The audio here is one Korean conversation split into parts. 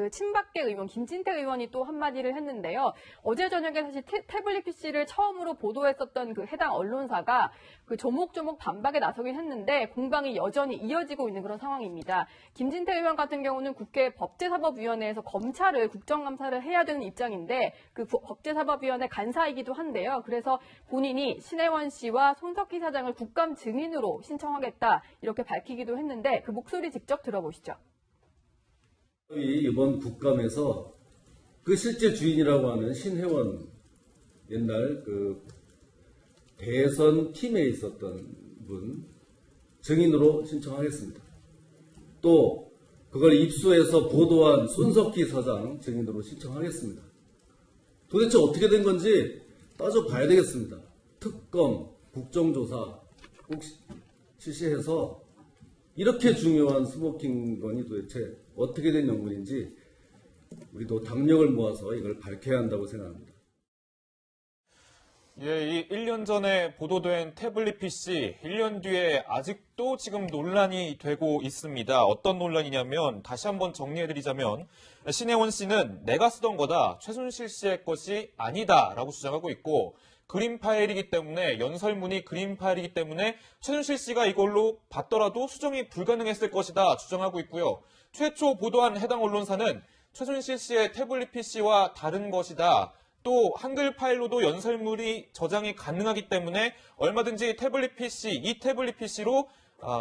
그 친박계 의원 김진태 의원이 또 한마디를 했는데요. 어제 저녁에 사실 태블릿 PC를 처음으로 보도했었던 그 해당 언론사가 그 조목조목 반박에 나서긴 했는데 공방이 여전히 이어지고 있는 그런 상황입니다. 김진태 의원 같은 경우는 국회 법제사법위원회에서 검찰을 국정감사를 해야 되는 입장인데 그 법제사법위원회 간사이기도 한데요. 그래서 본인이 신혜원 씨와 손석희 사장을 국감 증인으로 신청하겠다 이렇게 밝히기도 했는데 그 목소리 직접 들어보시죠. 이번 국감에서 그 실제 주인이라고 하는 신혜원 옛날 그 대선 팀에 있었던 분 증인으로 신청하겠습니다. 또 그걸 입수해서 보도한 손석희 사장 증인으로 신청하겠습니다. 도대체 어떻게 된 건지 따져봐야 되겠습니다. 특검, 국정조사 꼭 실시해서 이렇게 중요한 스모킹 건이 도대체 어떻게 된 연분인지 우리도 당력을 모아서 이걸 밝혀야 한다고 생각합니다. 예, 이 1년 전에 보도된 태블릿 PC, 1년 뒤에 아직도 지금 논란이 되고 있습니다. 어떤 논란이냐면 다시 한번 정리해드리자면 신혜원 씨는 내가 쓰던 거다, 최순실 씨의 것이 아니다라고 주장하고 있고 그림 파일이기 때문에 연설문이 그림 파일이기 때문에 최순실 씨가 이걸로 봤더라도 수정이 불가능했을 것이다 주장하고 있고요. 최초 보도한 해당 언론사는 최순실 씨의 태블릿 PC와 다른 것이다. 또 한글 파일로도 연설물이 저장이 가능하기 때문에 얼마든지 태블릿 PC, 이 태블릿 PC로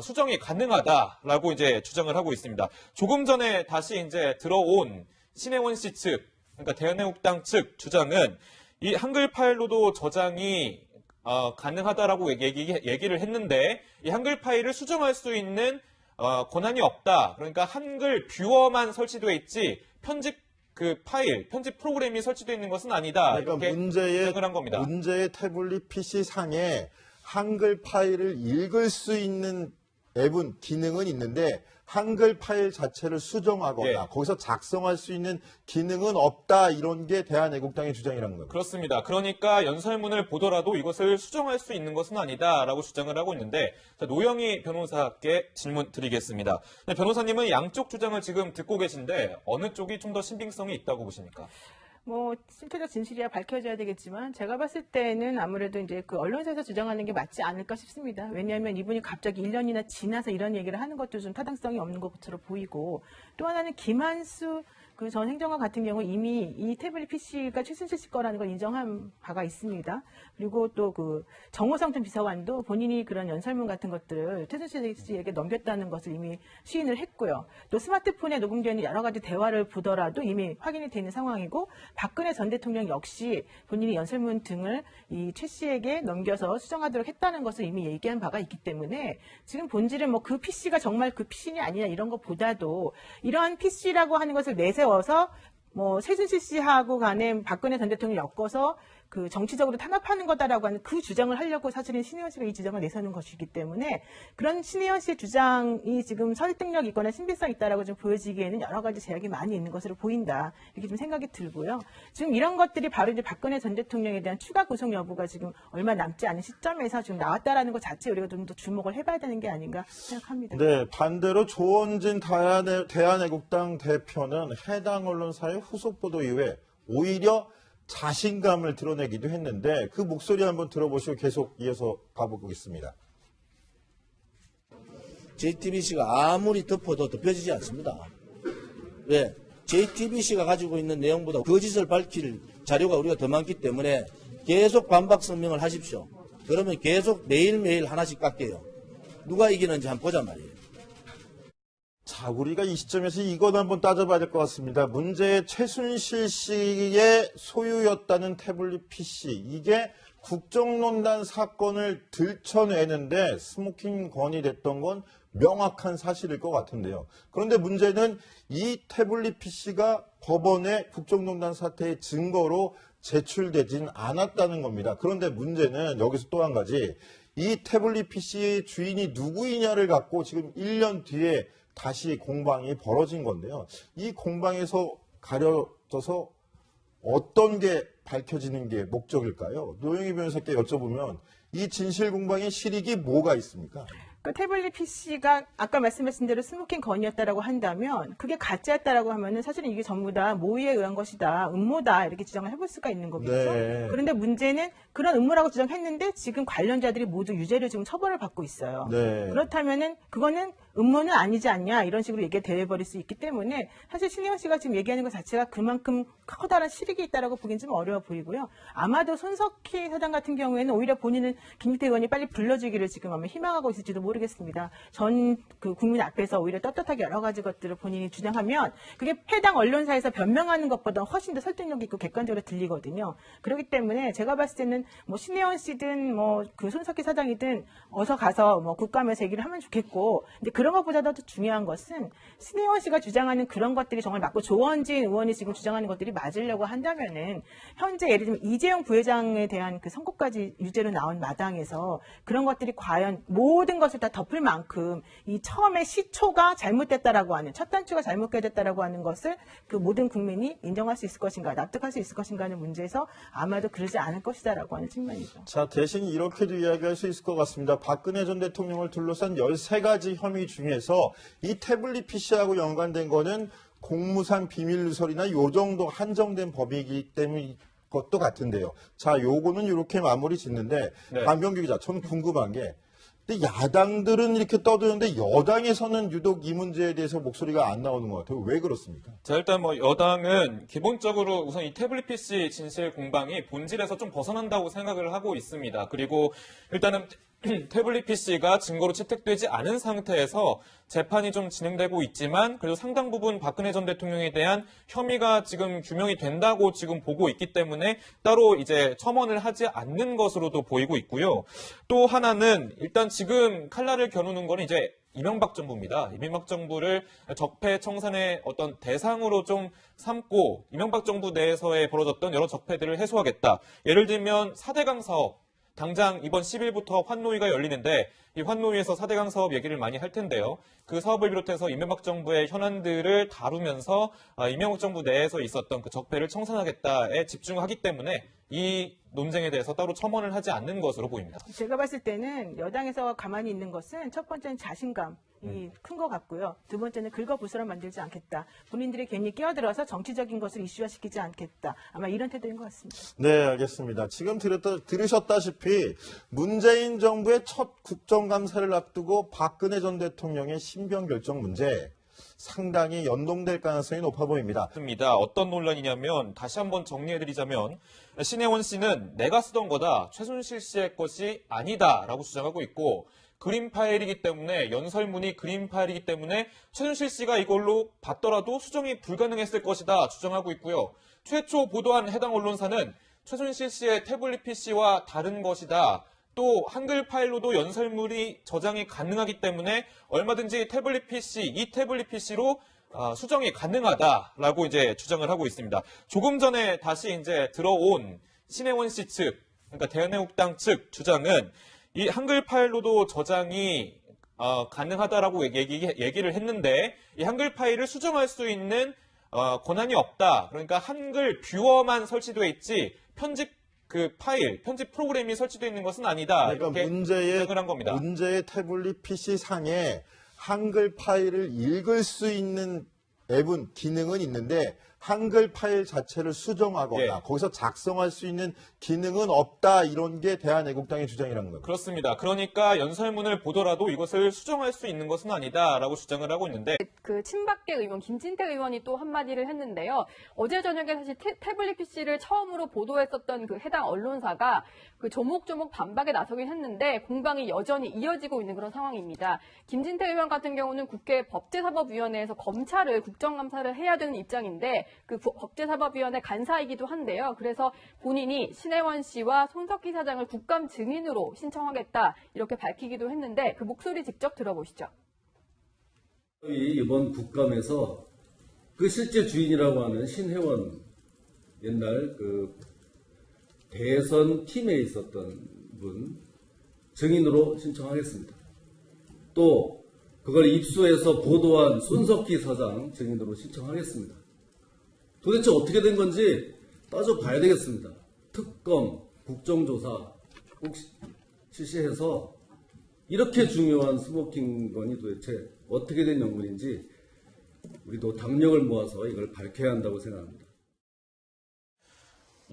수정이 가능하다라고 이제 주장을 하고 있습니다. 조금 전에 다시 이제 들어온 신혜원 씨 측, 그러니까 대한애국당 측 주장은 이 한글 파일로도 저장이 가능하다라고 얘기를 했는데 이 한글 파일을 수정할 수 있는 권한이 없다. 그러니까 한글 뷰어만 설치되어 있지 편집 그 파일, 편집 프로그램이 설치되어 있는 것은 아니다. 그러니까 이렇게 주장을 한 겁니다. 문제의 태블릿 PC 상에 한글 파일을 읽을 수 있는 앱은 기능은 있는데 한글 파일 자체를 수정하거나 예. 거기서 작성할 수 있는 기능은 없다. 이런 게 대한애국당의 주장이라는 겁니다. 그렇습니다. 그러니까 연설문을 보더라도 이것을 수정할 수 있는 것은 아니다라고 주장을 하고 있는데 자, 노영희 변호사께 질문 드리겠습니다. 네, 변호사님은 양쪽 주장을 지금 듣고 계신데 어느 쪽이 좀 더 신빙성이 있다고 보십니까? 뭐 실체적 진실이야 밝혀져야 되겠지만 제가 봤을 때는 아무래도 이제 그 언론사에서 주장하는 게 맞지 않을까 싶습니다. 왜냐하면 이분이 갑자기 1년이나 지나서 이런 얘기를 하는 것도 좀 타당성이 없는 것처럼 보이고 또 하나는 김한수 그 전 행정관 같은 경우 이미 이 태블릿 PC가 최순실 씨 거라는 걸 인정한 바가 있습니다. 그리고 또 그 정호성 전 비서관도 본인이 그런 연설문 같은 것들을 최순실 씨에게 넘겼다는 것을 이미 시인을 했고요. 또 스마트폰에 녹음되는 여러 가지 대화를 보더라도 이미 확인이 되는 상황이고 박근혜 전 대통령 역시 본인이 연설문 등을 이 최 씨에게 넘겨서 수정하도록 했다는 것을 이미 얘기한 바가 있기 때문에 지금 본질은 뭐 그 PC가 정말 그 PC냐 아니냐 이런 것보다도 이러한 PC라고 하는 것을 내세워서 뭐 최순실 씨하고 간에 박근혜 전 대통령을 엮어서 그 정치적으로 탄압하는 거다라고 하는 그 주장을 하려고 사실은 신혜원 씨가 이 주장을 내세우는 것이기 때문에 그런 신혜원 씨의 주장이 지금 설득력 있거나 신빙성 있다라고 좀 보여지기에는 여러 가지 제약이 많이 있는 것으로 보인다 이렇게 좀 생각이 들고요. 지금 이런 것들이 바로 이제 박근혜 전 대통령에 대한 추가 구속 여부가 지금 얼마 남지 않은 시점에서 지금 나왔다라는 것 자체 우리가 좀 더 주목을 해봐야 되는 게 아닌가 생각합니다. 네, 반대로 조원진 대한애국당 대표는 해당 언론사의 후속 보도 이후에 오히려 자신감을 드러내기도 했는데 그 목소리 한번 들어보시고 계속 이어서 가보겠습니다. JTBC가 아무리 덮어도 덮여지지 않습니다. 왜? JTBC가 가지고 있는 내용보다 거짓을 밝힐 자료가 우리가 더 많기 때문에 계속 반박 성명을 하십시오. 그러면 계속 매일매일 하나씩 깎여요. 누가 이기는지 한번 보자 말이에요. 자, 우리가 이 시점에서 이것 한번 따져봐야 될 것 같습니다. 문제의 최순실 씨의 소유였다는 태블릿 PC. 이게 국정농단 사건을 들춰내는데 스모킹 건이 됐던 건 명확한 사실일 것 같은데요. 그런데 문제는 이 태블릿 PC가 법원에 국정농단 사태의 증거로 제출되진 않았다는 겁니다. 그런데 문제는 여기서 또 한 가지, 이 태블릿 PC의 주인이 누구이냐를 갖고 지금 1년 뒤에 다시 공방이 벌어진 건데요. 이 공방에서 가려져서 어떤 게 밝혀지는 게 목적일까요? 노영희 변호사께 여쭤보면 이 진실 공방의 실익이 뭐가 있습니까? 그 태블릿 PC가 아까 말씀하신 대로 스모킹 건이었다라고 한다면 그게 가짜였다라고 하면은 사실은 이게 전부 다 모의에 의한 것이다, 음모다 이렇게 주장을 해볼 수가 있는 거겠죠. 네. 그런데 문제는 그런 음모라고 주장했는데 지금 관련자들이 모두 유죄로 지금 처벌을 받고 있어요. 네. 그렇다면은 그거는 음모는 아니지 않냐 이런 식으로 얘기가 되어버릴 수 있기 때문에 사실 신혜원 씨가 지금 얘기하는 것 자체가 그만큼 커다란 실익이 있다라고 보기엔 좀 어려워 보이고요. 아마도 손석희 사장 같은 경우에는 오히려 본인은 김기태 의원이 빨리 불러주기를 지금 아마 희망하고 있을지도 모르겠습니다. 전 그 국민 앞에서 오히려 떳떳하게 여러 가지 것들을 본인이 주장하면 그게 해당 언론사에서 변명하는 것보다 훨씬 더 설득력 있고 객관적으로 들리거든요. 그렇기 때문에 제가 봤을 때는 뭐 신혜원 씨든 뭐 그 손석희 사장이든 어서 가서 뭐 국감에서 얘기를 하면 좋겠고, 근데 그런 것보다도 더 중요한 것은 신혜원 씨가 주장하는 그런 것들이 정말 맞고 조원진 의원이 지금 주장하는 것들이 맞으려고 한다면은 현재 예를 들면 이재용 부회장에 대한 그 선고까지 유죄로 나온 마당에서 그런 것들이 과연 모든 것을 다 덮을 만큼 이 처음에 시초가 잘못됐다라고 하는 첫 단추가 잘못됐다라고 하는 것을 그 모든 국민이 인정할 수 있을 것인가, 납득할 수 있을 것인가 하는 문제에서 아마도 그러지 않을 것이다라고 하는 측면이죠. 자, 대신 이렇게도 이야기할 수 있을 것 같습니다. 박근혜 전 대통령을 둘러싼 13가지 혐의 중에서 이 태블릿 PC하고 연관된 거는 공무상 비밀 누설이나 요 정도 한정된 법이기 때문에 것도 같은데요. 자, 요거는 이렇게 마무리 짓는데, 네. 강병규 기자, 저는 궁금한 게, 근데 야당들은 이렇게 떠드는데 여당에서는 유독 이 문제에 대해서 목소리가 안 나오는 것 같아요. 왜 그렇습니까? 자, 일단 뭐 여당은 기본적으로 우선 이 태블릿 PC 진실 공방이 본질에서 좀 벗어난다고 생각을 하고 있습니다. 그리고 일단은 태블릿 PC가 증거로 채택되지 않은 상태에서 재판이 좀 진행되고 있지만 그래도 상당 부분 박근혜 전 대통령에 대한 혐의가 지금 규명이 된다고 지금 보고 있기 때문에 따로 이제 첨언을 하지 않는 것으로도 보이고 있고요. 또 하나는 일단 지금 칼날을 겨누는 건 이제 이명박 정부입니다. 이명박 정부를 적폐 청산의 어떤 대상으로 좀 삼고 이명박 정부 내에서의 벌어졌던 여러 적폐들을 해소하겠다. 예를 들면 4대강 사업. 당장 이번 10일부터 환노위가 열리는데 이 환노위에서 4대강 사업 얘기를 많이 할 텐데요. 그 사업을 비롯해서 이명박 정부의 현안들을 다루면서 이명박 정부 내에서 있었던 그 적폐를 청산하겠다에 집중하기 때문에 이 논쟁에 대해서 따로 첨언을 하지 않는 것으로 보입니다. 제가 봤을 때는 여당에서 가만히 있는 것은 첫 번째는 자신감이 큰 것 같고요. 두 번째는 긁어부스럼 만들지 않겠다. 본인들이 괜히 끼어들어서 정치적인 것을 이슈화시키지 않겠다. 아마 이런 태도인 것 같습니다. 네, 알겠습니다. 지금 들으셨다시피 문재인 정부의 첫 국정감사를 앞두고 박근혜 전 대통령의 신병 결정 문제 상당히 연동될 가능성이 높아 보입니다. 맞습니다. 어떤 논란이냐면 다시 한번 정리해드리자면 신혜원 씨는 내가 쓰던 거다. 최순실 씨의 것이 아니다라고 주장하고 있고 그림 파일이기 때문에 연설문이 그림 파일이기 때문에 최순실 씨가 이걸로 봤더라도 수정이 불가능했을 것이다 주장하고 있고요. 최초 보도한 해당 언론사는 최순실 씨의 태블릿 PC와 다른 것이다. 또 한글 파일로도 연설물이 저장이 가능하기 때문에 얼마든지 태블릿 PC, 이 태블릿 PC로 수정이 가능하다라고 이제 주장을 하고 있습니다. 조금 전에 다시 이제 들어온 신혜원 씨 측, 그러니까 대한애국당 측 주장은 이 한글 파일로도 저장이 가능하다라고 얘기를 했는데 이 한글 파일을 수정할 수 있는 권한이 없다. 그러니까 한글 뷰어만 설치되어 있지 편집 그 파일, 편집 프로그램이 설치되어 있는 것은 아니다. 그러니까 이렇게 주장을 한 겁니다. 문제의 태블릿 PC 상에 한글 파일을 읽을 수 있는 앱은 기능은 있는데 한글 파일 자체를 수정하거나 예. 거기서 작성할 수 있는 기능은 없다. 이런 게 대한애국당의 주장이라는 겁니다. 그렇습니다. 그러니까 연설문을 보더라도 이것을 수정할 수 있는 것은 아니다라고 주장을 하고 있는데 그 친박계 의원 김진태 의원이 또 한마디를 했는데요. 어제 저녁에 사실 태블릿 PC를 처음으로 보도했었던 그 해당 언론사가 그 조목조목 반박에 나서긴 했는데 공방이 여전히 이어지고 있는 그런 상황입니다. 김진태 의원 같은 경우는 국회 법제사법위원회에서 검찰을 국정감사를 해야 되는 입장인데 그 법제사법위원회 간사이기도 한데요. 그래서 본인이 신혜원 씨와 손석희 사장을 국감 증인으로 신청하겠다 이렇게 밝히기도 했는데 그 목소리 직접 들어보시죠. 이번 국감에서 그 실제 주인이라고 하는 신혜원 옛날 그 대선 팀에 있었던 분 증인으로 신청하겠습니다. 또 그걸 입수해서 보도한 손석희 사장 증인으로 신청하겠습니다. 도대체 어떻게 된 건지 따져봐야 되겠습니다. 특검, 국정조사 꼭 실시해서 이렇게 중요한 스모킹건이 도대체 어떻게 된 영문인지 우리도 담력을 모아서 이걸 밝혀야 한다고 생각합니다.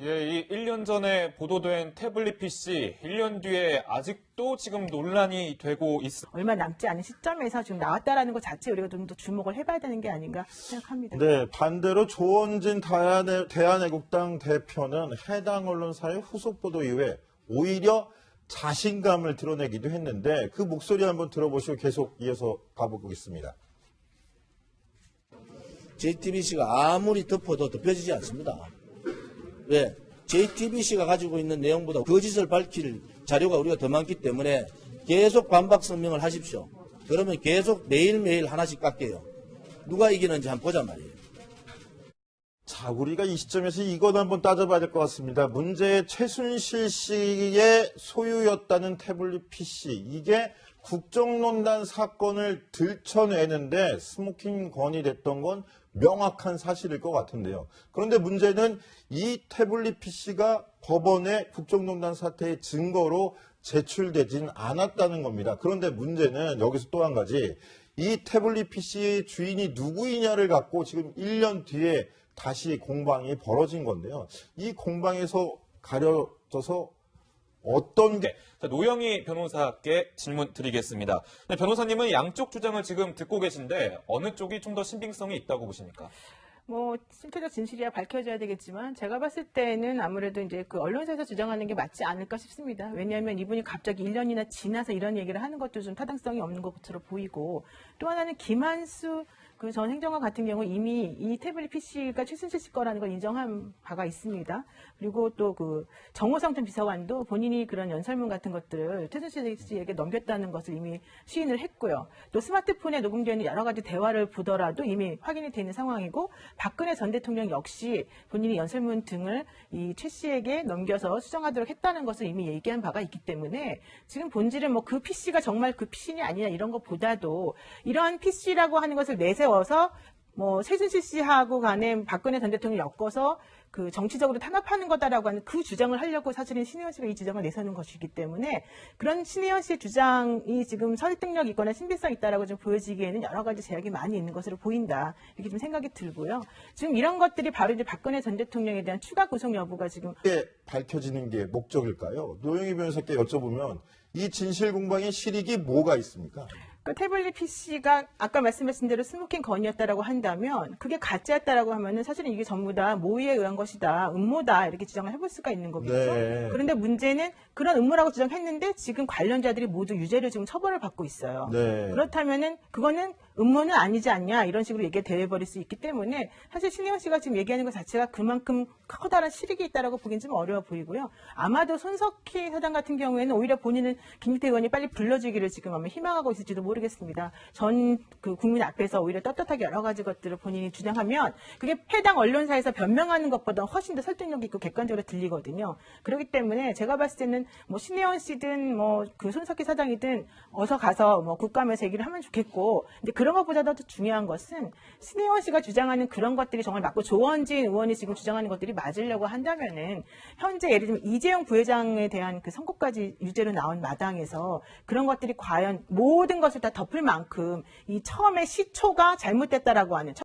예, 이 1년 전에 보도된 태블릿 PC, 1년 뒤에 아직도 지금 논란이 되고 있습니다. 얼마 남지 않은 시점에서 지금 나왔다라는 것 자체 우리가 좀 더 주목을 해봐야 되는 게 아닌가 생각합니다. 네, 반대로 조원진 대한애국당 대표는 해당 언론사의 후속 보도 이후에 오히려 자신감을 드러내기도 했는데 그 목소리 한번 들어보시고 계속 이어서 가보겠습니다. JTBC가 아무리 덮어도 덮여지지 않습니다. 왜? JTBC가 가지고 있는 내용보다 거짓을 밝힐 자료가 우리가 더 많기 때문에 계속 반박 성명을 하십시오. 그러면 계속 매일매일 하나씩 깎여요. 누가 이기는지 한번 보자 말이에요. 자, 우리가 이 시점에서 이건 한번 따져봐야 될 것 같습니다. 문제의 최순실 씨의 소유였다는 태블릿 PC. 이게 국정농단 사건을 들춰내는데 스모킹 건이 됐던 건 명확한 사실일 것 같은데요. 그런데 문제는 이 태블릿 PC가 법원에 국정농단 사태의 증거로 제출되진 않았다는 겁니다. 그런데 문제는 여기서 또 한 가지, 이 태블릿 PC의 주인이 누구이냐를 갖고 지금 1년 뒤에 다시 공방이 벌어진 건데요. 이 공방에서 가려져서 어떤 게 자, 노영희 변호사께 질문 드리겠습니다. 네, 변호사님은 양쪽 주장을 지금 듣고 계신데 어느 쪽이 좀 더 신빙성이 있다고 보십니까? 뭐 신체적 진실이야 밝혀져야 되겠지만 제가 봤을 때는 아무래도 이제 그 언론사에서 주장하는 게 맞지 않을까 싶습니다. 왜냐하면 이분이 갑자기 1년이나 지나서 이런 얘기를 하는 것도 좀 타당성이 없는 것으로 보이고, 또 하나는 김한수 그 전 행정관 같은 경우 이미 이 태블릿 PC가 최순실 씨 거라는 걸 인정한 바가 있습니다. 그리고 또 그 정호성 전 비서관도 본인이 그런 연설문 같은 것들을 최순실 씨에게 넘겼다는 것을 이미 시인을 했고요. 또 스마트폰에 녹음되는 여러 가지 대화를 보더라도 이미 확인이 되는 상황이고, 박근혜 전 대통령 역시 본인이 연설문 등을 이 최 씨에게 넘겨서 수정하도록 했다는 것을 이미 얘기한 바가 있기 때문에 지금 본질은 뭐 그 PC가 정말 그 PC냐 아니냐 이런 것보다도 이러한 PC라고 하는 것을 내세워서 뭐 최순실 씨하고 간에 박근혜 전 대통령을 엮어서 그 정치적으로 탄압하는 거다라고 하는 그 주장을 하려고 사실은 신혜원 씨가 이 주장을 내세우는 것이기 때문에 그런 신혜원 씨의 주장이 지금 설득력 있거나 신빙성 있다라고 좀 보여지기에는 여러 가지 제약이 많이 있는 것으로 보인다, 이렇게 좀 생각이 들고요. 지금 이런 것들이 바로 이제 박근혜 전 대통령에 대한 추가 구속 여부가 지금 게 밝혀지는 게 목적일까요? 노영희 변호사께 여쭤보면 이 진실 공방의 실익이 뭐가 있습니까? 그 태블릿 PC가 아까 말씀하신 대로 스모킹 건이었다라고 한다면 그게 가짜였다라고 하면은 사실은 이게 전부 다 모의에 의한 것이다, 음모다, 이렇게 주장을 해볼 수가 있는 거겠죠. 네. 그런데 문제는 그런 음모라고 주장했는데 지금 관련자들이 모두 유죄로 지금 처벌을 받고 있어요. 네. 그렇다면은 그거는 음모는 아니지 않냐 이런 식으로 얘기가 되어버릴 수 있기 때문에 사실 신혜원 씨가 지금 얘기하는 것 자체가 그만큼 커다란 실익이 있다라고 보기는 좀 어려워 보이고요. 아마도 손석희 사장 같은 경우에는 오히려 본인은 김기태 의원이 빨리 불러주기를 지금 아마 희망하고 있을지도 모르겠습니다. 전 그 국민 앞에서 오히려 떳떳하게 여러 가지 것들을 본인이 주장하면 그게 해당 언론사에서 변명하는 것보다 훨씬 더 설득력 있고 객관적으로 들리거든요. 그렇기 때문에 제가 봤을 때는 뭐 신혜원 씨든 뭐 그 손석희 사장이든 어서 가서 뭐 국감에서 얘기를 하면 좋겠고, 근데 그런 것보다도 더 중요한 것은 신혜원 씨가 주장하는 그런 것들이 정말 맞고 조원진 의원이 지금 주장하는 것들이 맞으려고 한다면은 현재 예를 들면 이재용 부회장에 대한 그 선고까지 유죄로 나온 마당에서 그런 것들이 과연 모든 것을 다 덮을 만큼 이 처음에 시초가 잘못됐다라고 하는